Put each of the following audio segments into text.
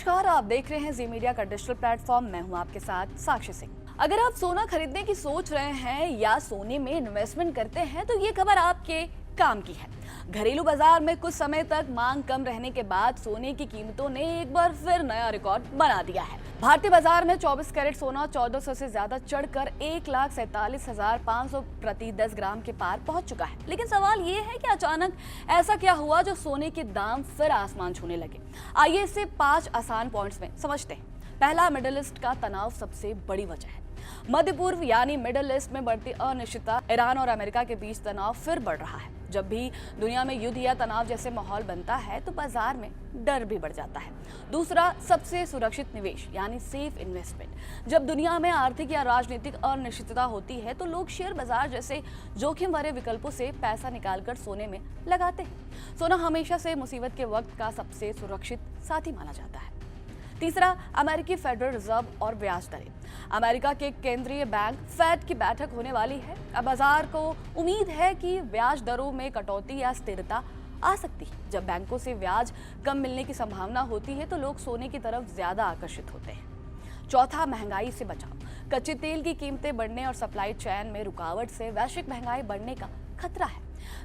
नमस्कार, आप देख रहे हैं जी मीडिया का डिजिटल प्लेटफॉर्म। मैं हूं आपके साथ साक्षी सिंह। अगर आप सोना खरीदने की सोच रहे हैं या सोने में इन्वेस्टमेंट करते हैं तो ये खबर आपके काम की है। घरेलू बाजार में कुछ समय तक मांग कम रहने के बाद सोने की कीमतों ने एक बार फिर नया रिकॉर्ड बना दिया है। भारतीय बाजार में 24 कैरेट सोना 1400 से ज्यादा चढ़कर 1,47,500 प्रति 10 ग्राम के पार पहुंच चुका है। लेकिन सवाल ये है कि अचानक ऐसा क्या हुआ जो सोने के दाम फिर आसमान छूने लगे। आइए इसे 5 आसान पॉइंट्स में समझते हैं। पहला, मिडिल ईस्ट का तनाव सबसे बड़ी वजह है। मध्य पूर्व यानी मिडिल ईस्ट में बढ़ती अनिश्चितता, ईरान और अमेरिका के बीच तनाव फिर बढ़ रहा है। जब भी दुनिया में युद्ध या तनाव जैसे माहौल बनता है तो बाजार में डर भी बढ़ जाता है। दूसरा, सबसे सुरक्षित निवेश यानी सेफ इन्वेस्टमेंट। जब दुनिया में आर्थिक या राजनीतिक अनिश्चितता होती है तो लोग शेयर बाजार जैसे जोखिम भरे विकल्पों से पैसा निकालकर सोने में लगाते हैं। सोना हमेशा से मुसीबत के वक्त का सबसे सुरक्षित साथी माना जाता है। तीसरा, अमेरिकी फेडरल रिजर्व और ब्याज दरें। अमेरिका के केंद्रीय बैंक फेड की बैठक होने वाली है। अब बाजार को उम्मीद है कि ब्याज दरों में कटौती या स्थिरता आ सकती है। जब बैंकों से ब्याज कम मिलने की संभावना होती है तो लोग सोने की तरफ ज्यादा आकर्षित होते हैं। चौथा, महंगाई से बचाव। कच्चे तेल की कीमतें बढ़ने और सप्लाई चेन में रुकावट से वैश्विक महंगाई बढ़ने का खतरा है।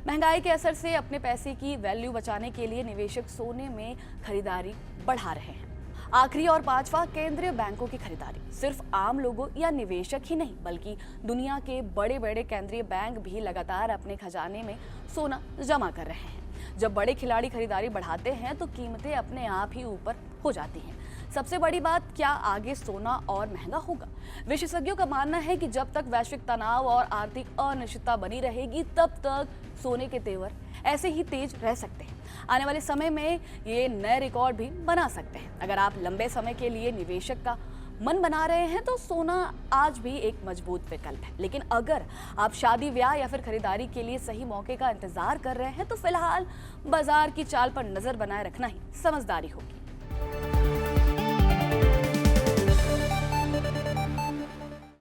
महंगाई के असर से अपने पैसे की वैल्यू बचाने के लिए निवेशक सोने में खरीदारी बढ़ा रहे हैं। आखिरी और पांचवा, केंद्रीय बैंकों की खरीदारी। सिर्फ आम लोगों या निवेशक ही नहीं बल्कि दुनिया के बड़े बड़े केंद्रीय बैंक भी लगातार अपने खजाने में सोना जमा कर रहे हैं। जब बड़े खिलाड़ी खरीदारी बढ़ाते हैं तो कीमतें अपने आप ही ऊपर हो जाती हैं। सबसे बड़ी बात, क्या आगे सोना और महंगा होगा? विशेषज्ञों का मानना है कि जब तक वैश्विक तनाव और आर्थिक अनिश्चितता बनी रहेगी तब तक सोने के तेवर ऐसे ही तेज रह सकते हैं। आने वाले समय में ये नए रिकॉर्ड भी बना सकते हैं। अगर आप लंबे समय के लिए निवेशक का मन बना रहे हैं तो सोना आज भी एक मजबूत विकल्प है। लेकिन अगर आप शादी, ब्याह या फिर खरीदारी के लिए सही मौके का इंतजार कर रहे हैं तो फिलहाल बाजार की चाल पर नजर बनाए रखना ही समझदारी होगी।